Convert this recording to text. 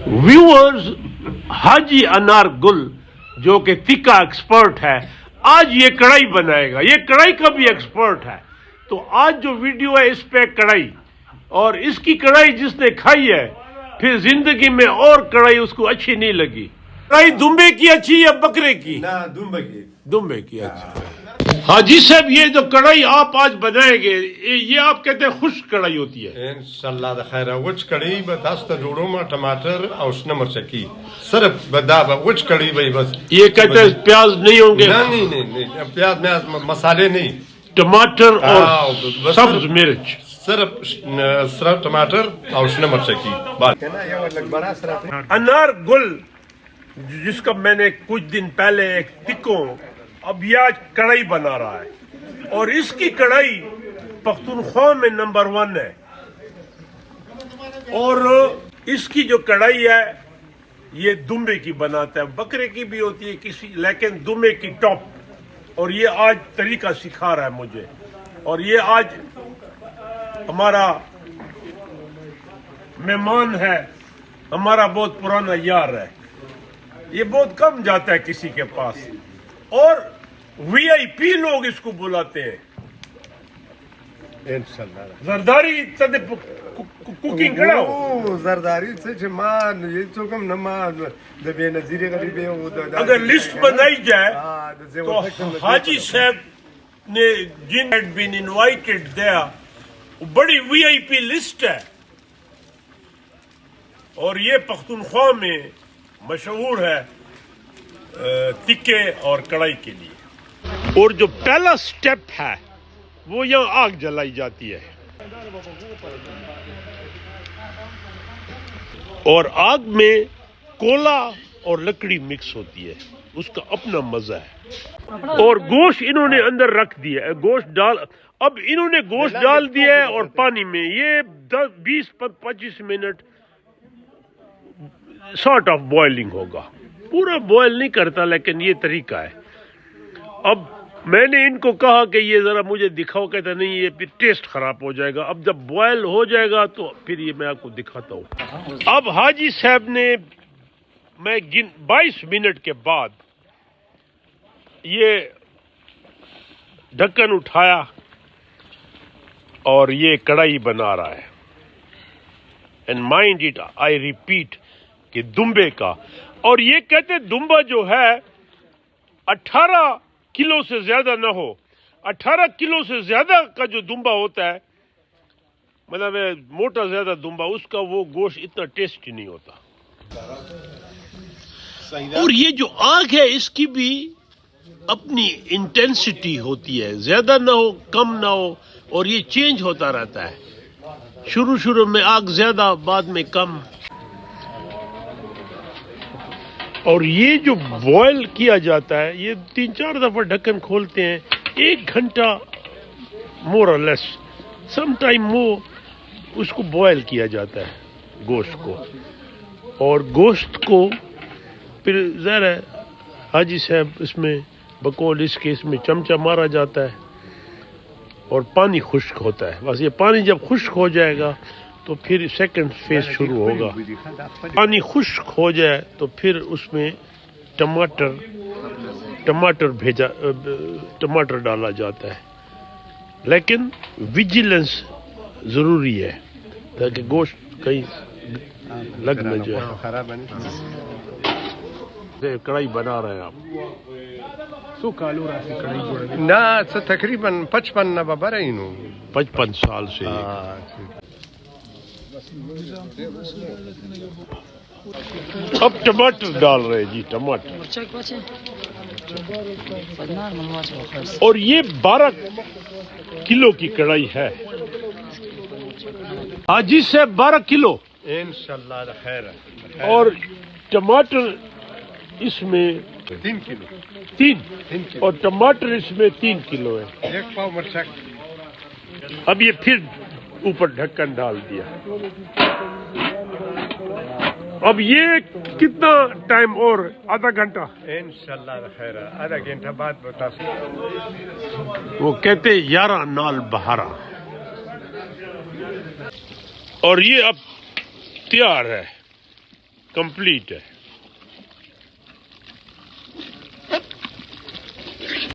Viewers, हाजी अनार गुल जो कि तिक्का एक्सपर्ट है, आज ये कढ़ाई बनाएगा। ये कढ़ाई का भी एक्सपर्ट है। तो आज जो वीडियो है इस पे कढ़ाई, और इसकी कढ़ाई जिसने खाई है फिर जिंदगी में और कढ़ाई उसको अच्छी नहीं लगी। कढ़ाई दुम्बे की अच्छी या बकरे की? ना, दुम्बे की। दुम्बे की अच्छी। हाजी साहब, ये जो कढ़ाई आप आज बनाएंगे ये आप कहते हैं खुश्क कढ़ाई होती है? इंशाल्लाह द खैर वच कड़ी बस तो जोड़ो में टमाटर और नमक की सिर्फ बदा वच कड़ी भाई बस। ये कहते हैं प्याज नहीं होंगे? नहीं, प्याज में मसाले नहीं, टमाटर और सब्ज मिर्च, सिर्फ टमाटर और नमक की बात। अनार गुल जिसका मैंने कुछ दिन पहले एक तिक्को, अब ये आज कढ़ाई बना रहा है, और इसकी कढ़ाई पख्तूनख्वा में नंबर 1 है। और इसकी जो कढ़ाई है ये दुम्बे की बनाता है, बकरे की भी होती है किसी, लेकिन दुम्बे की टॉप। और ये आज तरीका सिखा रहा है मुझे। और ये आज हमारा मेहमान है, हमारा बहुत पुराना यार है। ये बहुत कम जाता है किसी के पास, और वीआईपी लोग इसको बुलाते हैं। जरदारी तदे कुकिंग करा ओ जरदारी से मान ये तो कम नमाज दबे नजीरे गरीबे। अगर लिस्ट बनाई जाए तो हाजी साहब ने जिन हैड बीन इनवाइटेड देयर, बड़ी वीआईपी लिस्ट है। और ये पख्तूनख्वा में मशहूर है तिक्के और कढ़ाई के लिए। और जो पहला स्टेप है वो यहाँ आग जलाई जाती है, और आग में कोला और लकड़ी मिक्स होती है, उसका अपना मजा है। और गोश्त इन्होंने अंदर रख दिया है, गोश्त डाल, अब इन्होंने गोश्त डाल दिया है और पानी में ये 20-25 मिनट सॉर्ट ऑफ बॉइलिंग होगा। पूरा बॉयल नहीं करता, लेकिन ये तरीका है। अब मैंने इनको कहा कि ये जरा मुझे दिखाओ, कहता नहीं ये फिर टेस्ट खराब हो जाएगा। अब जब बॉयल हो जाएगा तो फिर ये मैं आपको दिखाता हूँ। अब हाजी साहब ने 22 मिनट के बाद ये ढक्कन उठाया और ये कढ़ाई बना रहा है। And mind it, I repeat, कि दुम्बे का। और ये कहते दुम्बा जो है 18 किलो से ज्यादा ना हो। 18 किलो से ज्यादा का जो दुम्बा होता है, मतलब मोटा ज्यादा दुम्बा, उसका वो गोश्त इतना टेस्टी नहीं होता। और ये जो आग है इसकी भी अपनी इंटेंसिटी होती है, ज्यादा ना हो कम ना हो, और ये चेंज होता रहता है। शुरू में आग ज्यादा, बाद में कम। और ये जो बॉयल किया जाता है, ये 3-4 दफा ढक्कन खोलते हैं, 1 घंटा मोर और लेस, सम टाइम मोर, उसको बॉयल किया जाता है गोश्त को। और गोश्त को फिर ज़रा हाजी साहब इसमें बकौल इसके इसमें चमचा मारा जाता है, और पानी खुश्क होता है। बस ये पानी जब खुश्क हो जाएगा तो फिर सेकंड फेज शुरू होगा। पानी खुश्क हो जाए तो फिर उसमें टमाटर डाला जाता है, लेकिन विजिलेंस जरूरी है ताकि गोश्त कहीं लग न जाए। कढ़ाई बना रहे हैं आप? ना तकरीबन 55 ना बाबा 55 साल से। अब टमाटर डाल रहे हैं जी, टमाटर। और ये 12 किलो की कढ़ाई है। हाजी से 12 किलो इंशाल्लाह खैर। और टमाटर इसमें 3 किलो। 3 और टमाटर इसमें 3 किलो है। 1 पाव मिर्चा। अब ये फिर ऊपर ढक्कन डाल दिया। अब ये कितना टाइम और? आधा घंटा इंशाल्लाह खैर, आधा घंटा बाद बता। वो कहते 11 नाल बहारा। और ये अब तैयार है। कंप्लीट है।